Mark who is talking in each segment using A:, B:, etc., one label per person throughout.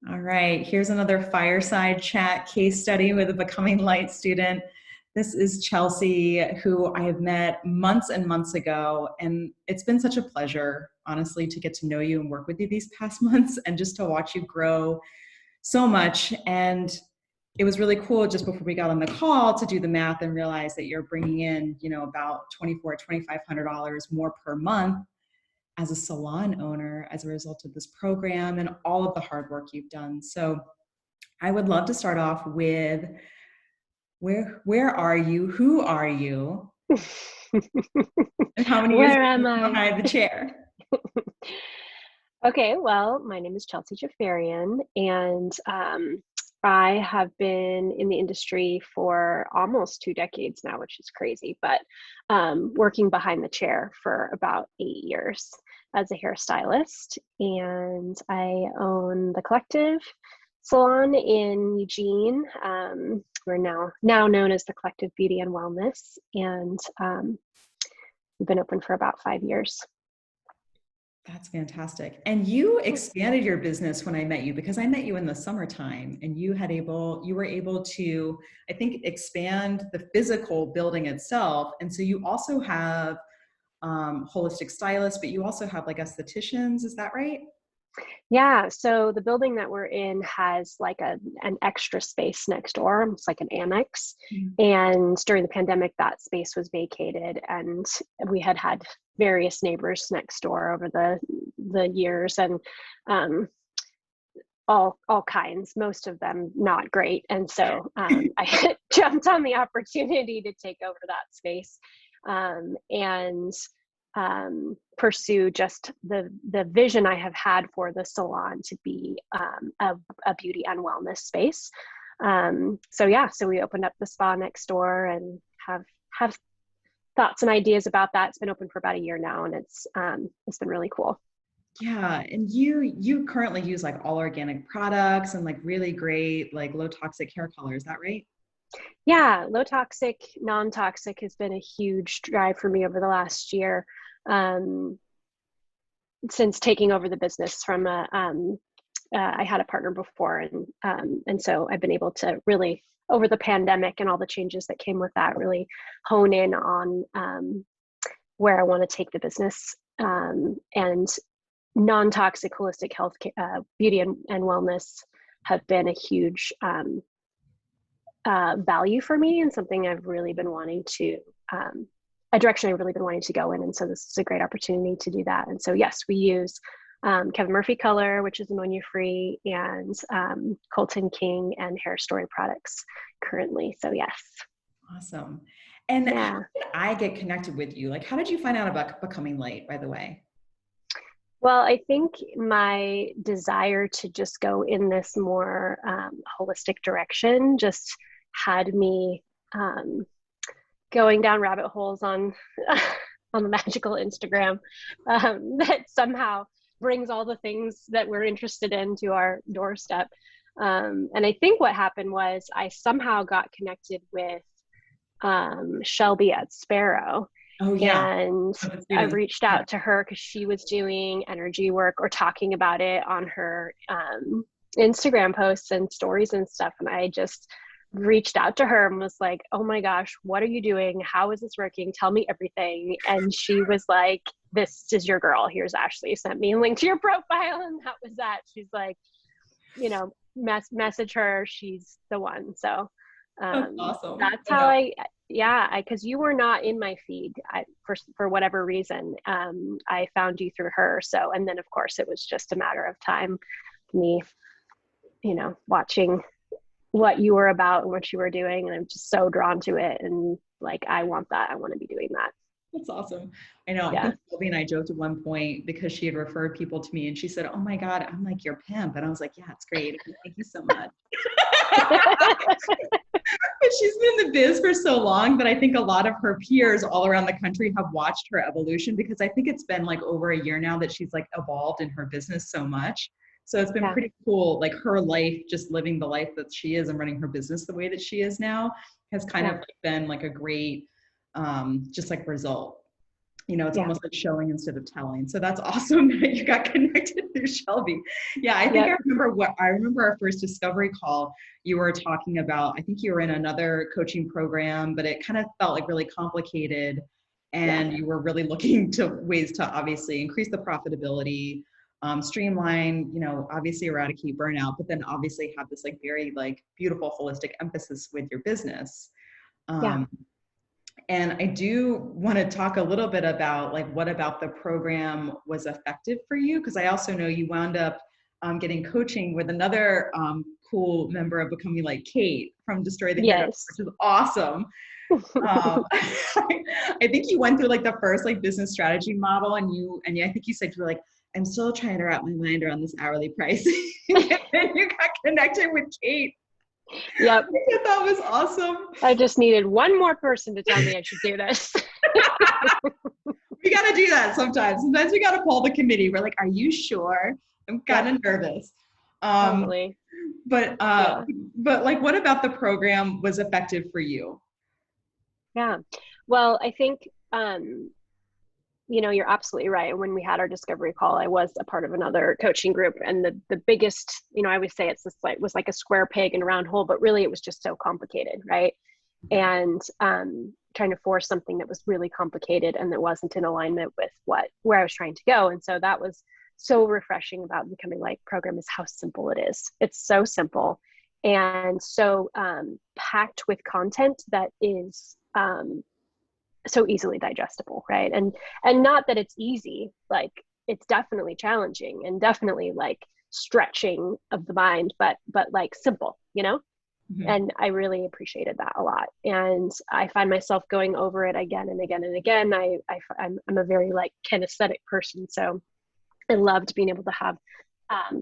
A: All right, here's another fireside chat case study with a Becoming Light student. This is Chelsea, who I have met months and months ago. And it's been such a pleasure, honestly, to get to know you and work with you these past months and just to watch you grow so much. And it was really cool just before we got on the call to do the math and realize that you're bringing in, about $2,500 more per month as a salon owner as a result of this program and all of the hard work you've done. So I would love to start off with where are you? Who are you? And how many years
B: Where
A: have you
B: am
A: been
B: I?
A: behind the chair?
B: Okay, well, my name is Chelsea Jafarian, and I have been in the industry for almost 2 decades now, which is crazy, but working behind the chair for about 8 years as a hairstylist. And I own the Collective salon in Eugene. We're now known as the Collective Beauty and Wellness, and we've been open for about 5 years.
A: That's fantastic. And you expanded your business when I met you because I met you in the summertime and you were able to, I think, expand the physical building itself. And so you also have holistic stylists, but you also have like estheticians. Is that right?
B: Yeah, so the building that we're in has like an extra space next door. It's like an annex.
A: Mm.
B: And during the pandemic, that space was vacated, and we had various neighbors next door over the years, and um, all kinds, most of them not great. And so I jumped on the opportunity to take over that space, and pursue just the vision I have had for the salon to be a beauty and wellness space. So we opened up the spa next door and have thoughts and ideas about that. It's been open for about a year now, and it's been really cool.
A: Yeah, and you currently use like all organic products and like really great like low toxic hair color. Is that right?
B: Yeah, low toxic, non-toxic has been a huge drive for me over the last year. Um, since taking over the business from I had a partner before, and so I've been able to really, over the pandemic and all the changes that came with that, really hone in on where I want to take the business, and non-toxic holistic health, beauty and wellness have been a huge value for me, and something I've really been wanting to a direction I've really been wanting to go in. And so this is a great opportunity to do that. And so, yes, we use Kevin Murphy Color, which is ammonia free, and Colton King and Hair Story products currently. So, yes.
A: Awesome. And how
B: Yeah.
A: did I get connected with you? Like, how did you find out about Becoming Light, by the way?
B: Well, I think my desire to just go in this more holistic direction just had me going down rabbit holes on on the magical Instagram, that somehow brings all the things that we're interested in to our doorstep. And I think what happened was I somehow got connected with Shelby at Sparrow.
A: Oh yeah,
B: And
A: with the
B: I
A: students.
B: reached
A: Yeah.
B: out to her because she was doing energy work or talking about it on her Instagram posts and stories and stuff. And I just reached out to her and was like, oh my gosh, what are you doing? How is this working? Tell me everything. And she was like, this is your girl. Here's Ashley. Sent me a link to your profile. And that was that. She's like, message her. She's the one. So
A: That's awesome.
B: that's
A: I
B: how
A: know.
B: because you were not in my feed, for whatever reason. I found you through her. So, and then of course it was just a matter of time, me, watching what you were about and what you were doing. And I'm just so drawn to it. And like, I want that. I want to be doing that.
A: That's awesome. I know. I
B: Yeah.
A: think Sylvie and I joked at one point because she had referred people to me and she said, oh my God, I'm like your pimp. And I was like, yeah, it's great. Thank you so much. But she's been in the biz for so long that I think a lot of her peers all around the country have watched her evolution because I think it's been like over a year now that she's like evolved in her business so much. So it's been
B: Yeah.
A: pretty cool. Like her life, just living the life that she is and running her business the way that she is now has kind of
B: Yeah.
A: been like a great just like result. It's
B: Yeah.
A: almost like showing instead of telling. So that's awesome that you got connected through Shelby. Yeah, I think
B: Yep.
A: I remember our first discovery call. You were talking about, I think you were in another coaching program, but it kind of felt like really complicated.
B: Yeah.
A: And you were really looking to ways to obviously increase the profitability, streamline, obviously eradicate burnout, but then obviously have this like very like beautiful holistic emphasis with your business.
B: Yeah.
A: Um, and I do want to talk a little bit about like what about the program was effective for you? Because I also know you wound up getting coaching with another cool member of Becoming Like Kate from Destroy the Hero,
B: Yes.
A: which is awesome. I think you went through like the first like business strategy model, and I think you said you were like, I'm still trying to wrap my mind around this hourly price. And then you got connected with Kate.
B: Yep.
A: I thought that was awesome.
B: I just needed one more person to tell me I should do this.
A: We got to do that sometimes. Sometimes we got to pull the committee. We're like, are you sure? I'm kind of nervous.
B: Totally.
A: But
B: Yeah.
A: like, what about the program was effective for you?
B: Yeah. Well, I think, you're absolutely right. When we had our discovery call, I was a part of another coaching group, and the biggest, I always say it's this like was like a square peg in a round hole, but really it was just so complicated, right? And trying to force something that was really complicated and that wasn't in alignment with where I was trying to go. And so that was so refreshing about Becoming Like program, is how simple it is. It's so simple and so packed with content that is so easily digestible, right? And not that it's easy, like it's definitely challenging and definitely like stretching of the mind, but like simple.
A: Mm-hmm.
B: And I really appreciated that a lot. And I find myself going over it again and again and again. I'm a very like kinesthetic person, so I loved being able to have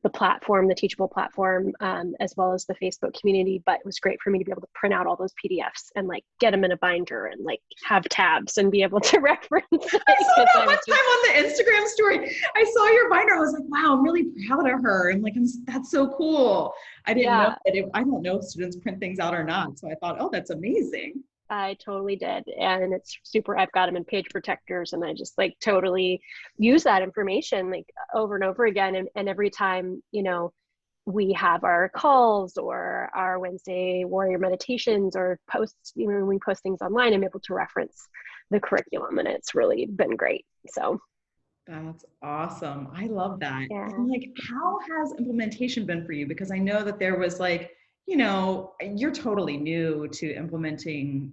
B: the platform, the Teachable platform, as well as the Facebook community. But it was great for me to be able to print out all those PDFs and like get them in a binder and like have tabs and be able to reference it.
A: I saw that one time on the Instagram story. I saw your binder. I was like, wow, I'm really proud of her. And like, that's so cool. I didn't know that I don't know if students print things out or not. So I thought, oh, that's amazing.
B: I totally did. And it's super, I've got them in page protectors, and I just like totally use that information like over and over again. And every time, we have our calls or our Wednesday warrior meditations or posts, when we post things online, I'm able to reference the curriculum, and it's really been great. So
A: that's awesome. I love that.
B: yeah.
A: And like, how has implementation been for you? Because I know that there was like, you're totally new to implementing,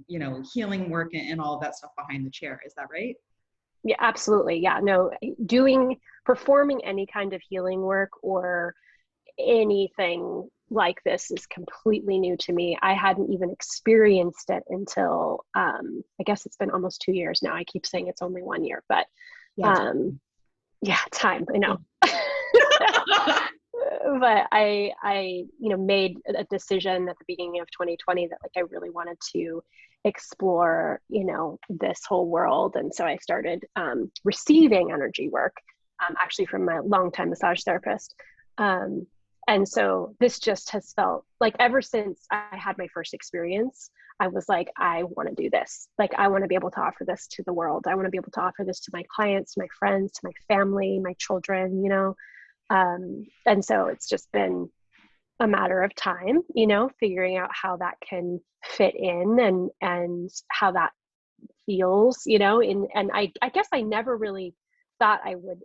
A: healing work and all of that stuff behind the chair. Is that right?
B: Yeah, absolutely. Yeah, no, performing any kind of healing work or anything like this is completely new to me. I hadn't even experienced it until, I guess it's been almost 2 years now. I keep saying it's only 1 year, but time, I know. But I made a decision at the beginning of 2020 that like I really wanted to explore, this whole world. And so I started receiving energy work, actually from my longtime massage therapist. And so this just has felt like ever since I had my first experience, I was like, I want to do this. Like, I want to be able to offer this to the world. I want to be able to offer this to my clients, to my friends, to my family, my children, and so it's just been a matter of time, figuring out how that can fit in and how that feels, and I guess I never really thought I would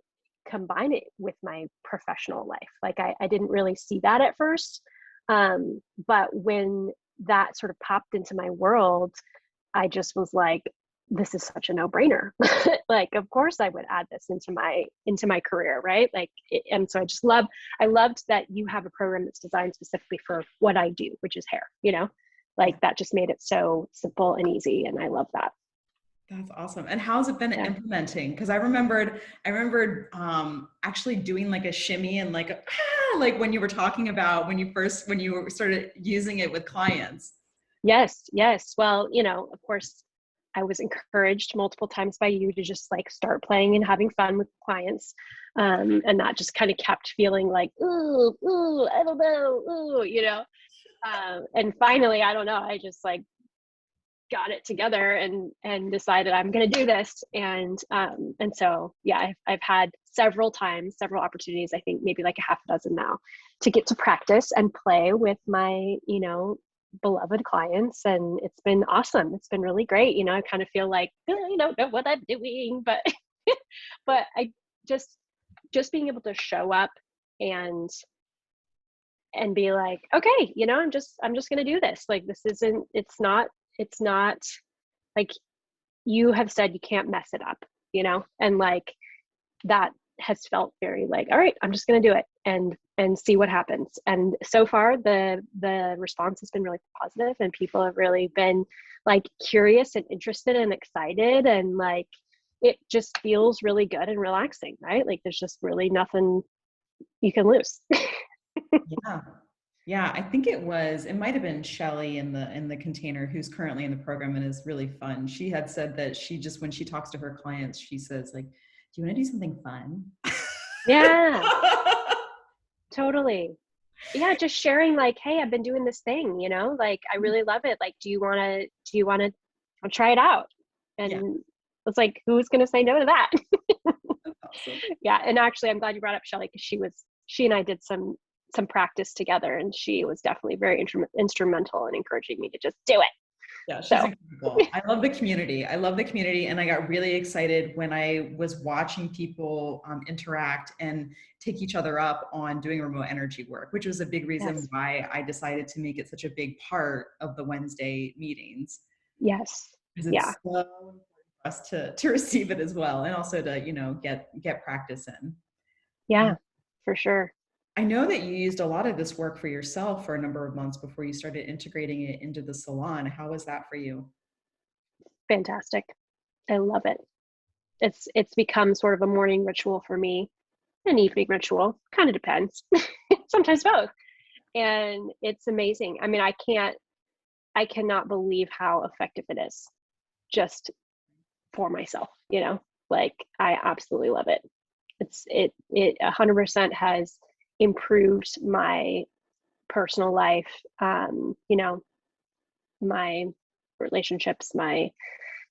B: combine it with my professional life. Like I didn't really see that at first. But when that sort of popped into my world, I just was like, this is such a no-brainer. Like, of course I would add this into my career, right? Like, and so I loved that you have a program that's designed specifically for what I do, which is hair, like that just made it so simple and easy. And I love that.
A: That's awesome. And how's it been implementing? Because I remembered actually doing like a shimmy and like when you were talking about when you started using it with clients.
B: Yes. Well, of course, I was encouraged multiple times by you to just like start playing and having fun with clients. And that just kind of kept feeling like, ooh, I don't know, and finally, I don't know, I just like got it together and decided I'm going to do this. And so, yeah, I've had several opportunities, I think maybe like a half a dozen now, to get to practice and play with my, beloved clients. And it's been awesome. It's been really great. I kind of feel like, I don't know what I'm doing, but, but I just being able to show up and be like, okay, I'm just going to do this. Like, it's not like, you have said you can't mess it up, and like that has felt very like, all right, I'm just going to do it and see what happens. And so far the response has been really positive, and people have really been like curious and interested and excited, and like it just feels really good and relaxing, right? Like there's just really nothing you can lose.
A: Yeah. Yeah, I think it might have been Shelly in the container, who's currently in the program and is really fun. She had said that she just, when she talks to her clients, she says like, do you want to do something fun?
B: Yeah, totally. Yeah, just sharing like, hey, I've been doing this thing, like I really love it. Like, do you want to try it out?
A: Yeah,
B: And it's like, who's going to say no to that?
A: that's awesome.
B: Yeah. And actually, I'm glad you brought up Shelly, because she and I did some practice together, and she was definitely very instrumental in encouraging me to just do it.
A: Yeah, she's
B: So
A: incredible. I love the community. I love the community. And I got really excited when I was watching people interact and take each other up on doing remote energy work, which was a big reason
B: yes,
A: why I decided to make it such a big part of the Wednesday meetings,
B: yes,
A: because
B: yeah,
A: it's so important for us to receive it as well. And also to, get practice in.
B: yeah, for sure.
A: I know that you used a lot of this work for yourself for a number of months before you started integrating it into the salon. How was that for you?
B: Fantastic. I love it. It's become sort of a morning ritual for me, an evening ritual, kind of depends. Sometimes both. And it's amazing. I mean, I cannot believe how effective it is just for myself, like I absolutely love it. It 100% has improved my personal life, my relationships, my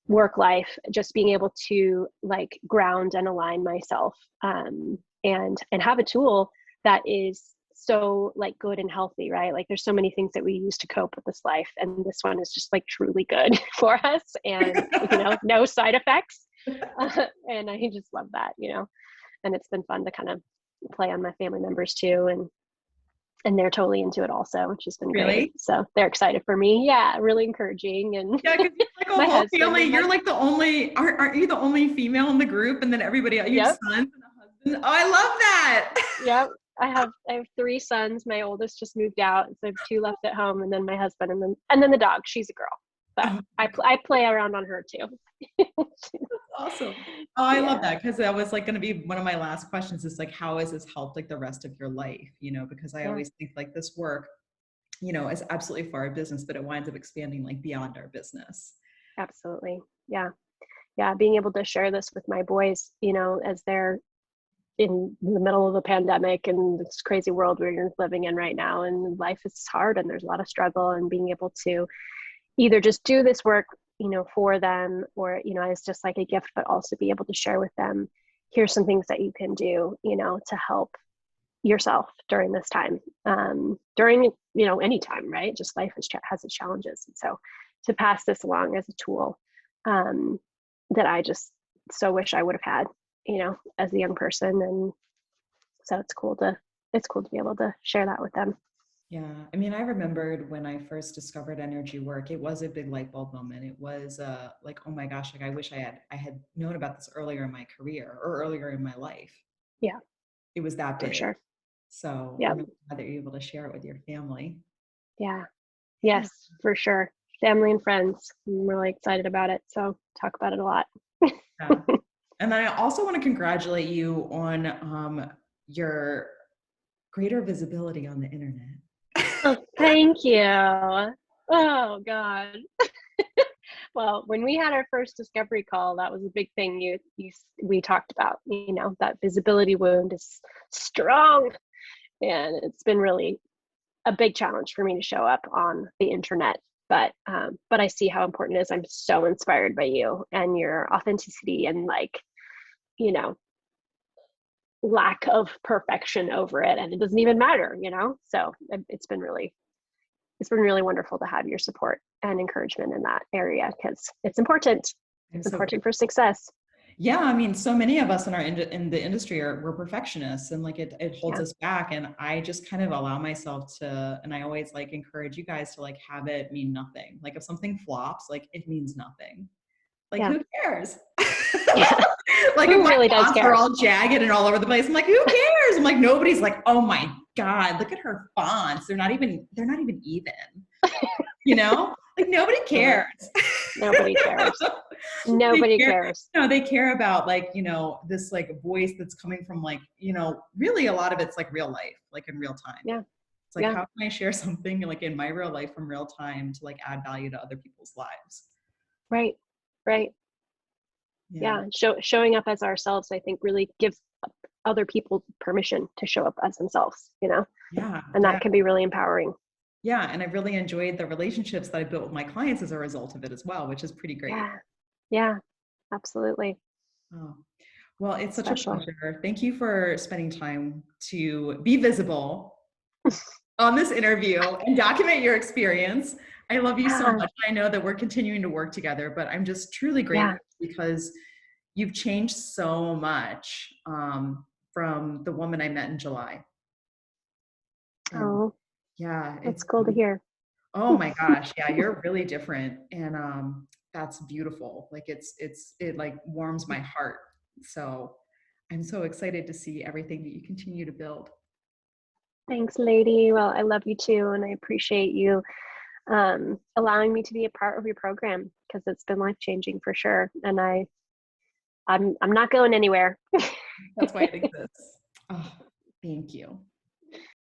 B: work life, just being able to like ground and align myself, and have a tool that is so like good and healthy, right? Like there's so many things that we use to cope with this life, and this one is just like truly good for us, and no side effects. And I just love that, and it's been fun to kind of play on my family members too, and they're totally into it also, which has been great.
A: Really?
B: So they're excited for me. Yeah, really encouraging. And
A: Yeah, because you're like a
B: my
A: whole
B: husband
A: family.
B: and
A: You're like the only, aren't you the only female in the group? And then everybody else, you have
B: yep,
A: sons and a husband. Oh, I love that.
B: yep. I have 3 sons. My oldest just moved out, so I have 2 left at home, and then my husband, and then the dog. She's a girl, but
A: Oh,
B: I play around on her too.
A: awesome. Oh, I love
B: Yeah,
A: that, because that was like going to be one of my last questions, is like, how has this helped like the rest of your life? Because I
B: yeah,
A: always think like this work, is absolutely for our business, but it winds up expanding like beyond our business.
B: absolutely. Yeah, yeah. Being able to share this with my boys, as they're in the middle of a pandemic and this crazy world we're living in right now, and life is hard and there's a lot of struggle, and being able to either just do this work, for them, or, it's just like a gift, but also be able to share with them, here's some things that you can do, to help yourself during this time, during, any time, right? Just life has its challenges. And so to pass this along as a tool, um, that I just so wish I would have had, as a young person. And so it's cool to be able to share that with them.
A: Yeah. I mean, I remembered when I first discovered energy work, it was a big light bulb moment. It was like, oh my gosh, like I wish I had known about this earlier in my career or earlier in my life.
B: Yeah,
A: It was that
B: for
A: big.
B: sure.
A: So
B: Yeah.
A: I'm really glad that you're able to share it with your family.
B: Yeah.
A: Yeah.
B: Yes, for sure. Family and friends. I'm really excited about it. So talk about it a lot.
A: Yeah. And then I also want to congratulate you on your greater visibility on the internet.
B: Oh, thank you. Oh God. Well, when we had our first discovery call, that was a big thing we talked about, that visibility wound is strong, and it's been really a big challenge for me to show up on the internet, but I see how important it is. I'm so inspired by you and your authenticity and like, you know, lack of perfection over it, and it doesn't even matter, you know. So it's been really wonderful to have your support and encouragement in that area, because it's important.
A: I'm
B: It's
A: so
B: important for success.
A: Yeah, I mean, so many of us in in the industry we're perfectionists, and like it holds
B: Yeah,
A: us back. And I just kind of allow myself to, and I always like encourage you guys to like have it mean nothing. Like if something flops, like it means nothing. Like
B: yeah,
A: who cares?
B: yeah.
A: Like if
B: Who
A: my
B: really does
A: fonts are
B: care?
A: all jagged and all over the place, I'm like, who cares? I'm like, nobody's like, oh my God, look at her fonts. They're not even even, you know? Like nobody
B: Totally.
A: cares.
B: Nobody cares.
A: They
B: Nobody
A: care,
B: cares.
A: no, they care about like, this like voice that's coming from like, really a lot of it's like real life, like in real time.
B: Yeah,
A: It's like,
B: yeah.
A: how can I share something like in my real life from real time to like add value to other people's lives?
B: Right, right.
A: Yeah.
B: Yeah, showing up as ourselves, I think, really gives other people permission to show up as themselves, you know,
A: Yeah.
B: and
A: Yeah.
B: that can be really empowering.
A: Yeah. And I really enjoyed the relationships that I built with my clients as a result of it as well, which is pretty great.
B: Yeah, yeah, absolutely.
A: Oh, well, it's such a
B: Special.
A: pleasure. Thank you for spending time to be visible on this interview and document your experience. I love you so
B: Yeah,
A: much. I know that we're continuing to work together, but I'm just truly
B: yeah.
A: grateful because you've changed so much from the woman I met in July. And
B: Oh,
A: yeah,
B: that's cool to hear.
A: oh my gosh, yeah, you're really different. And that's beautiful. Like it like warms my heart. So I'm so excited to see everything that you continue to build.
B: Thanks, lady. Well, I love you too, and I appreciate you allowing me to be a part of your program, because it's been life changing for sure. And I'm not going anywhere.
A: That's why it exists. Oh, thank you.